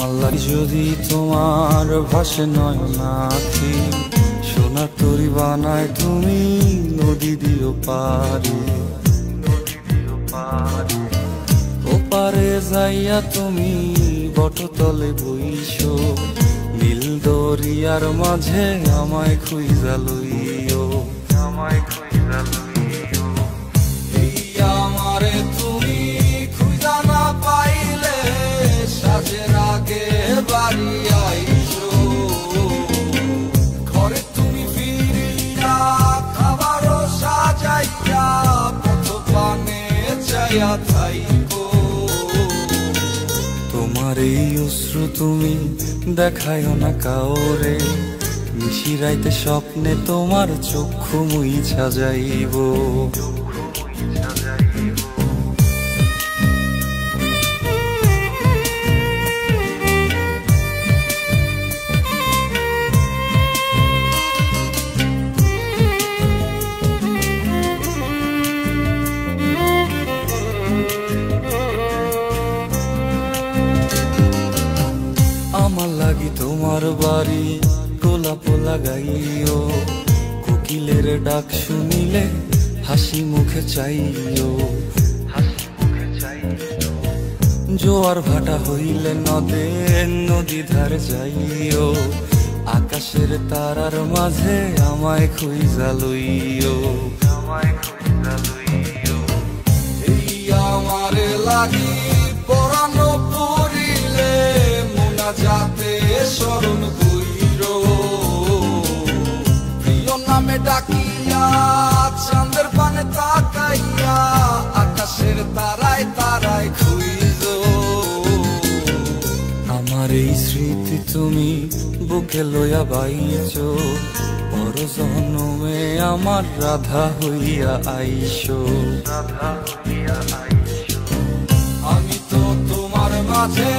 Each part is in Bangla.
আমার যদি তোমার ভাসে নয়নাখি, সোনার তরি বানায় তুমি নদী দিও পারে। ওপারে যাইয়া তুমি বটতলে বইসো, নীল দরিয়ার মাঝে আমায় খুঁজা লইও, আমায় খুঁজা লইও। এই আমারে তুমি খুঁজা না পাইলে সাজের আগে বাড়ি আইসো, ঘরে তুমি ফিরিয়া খাবারও সাজাইয়া পথ পানে চাইয়া থাইকো। তোমার এই অশ্রু তুমি দেখায়ও না কাউরে, নিশিরাইতে স্বপ্নে তোমার চক্ষু মুইছা যাইব। আমার লাগি তোমার বাড়ি গোলাপ লাগাইও, কোকিলের ডাক শুনিলে হাসি মুখে চাইও, জোয়ার ভাটা হইলে নদে নদী ধার যাইও, আকাশের তারার মাঝে আমায় খুঁজা লইও, আমায় খুঁজা লইও। এই আমারে লাগি পরানো পড়িলে যাতে স্মরণ কইরো, প্রিয় নামে ডাকিয়া চাঁদের পানে তাকাইয়া আকাশের তারায় তারায় খুঁজো। আমার এই স্মৃতি তুমি বুকে লইয়া বাইছো, পর জন্মে আমার রাধা হইয়া আইসো, রাধা হইয়া আইসো। আমি তো তোমার মাঝে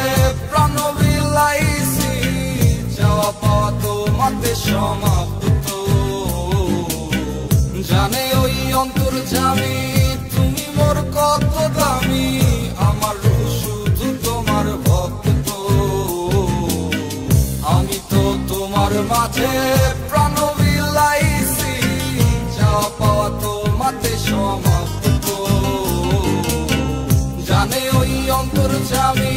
প্রাণ বিলাইছি, যাওয়া পাওয়া তোমাতে সমাপ্ত। জানে ওই অন্তর্যামী তুমি মোর কত দামি, আমার রূহ শুধু তোমার ভক্ত। আমি তো তোমার মাঝে প্রাণ বিলাইছি, যাওয়া পাওয়া তোমাতে সমাপ্ত। জানে ওই অন্তর্যামী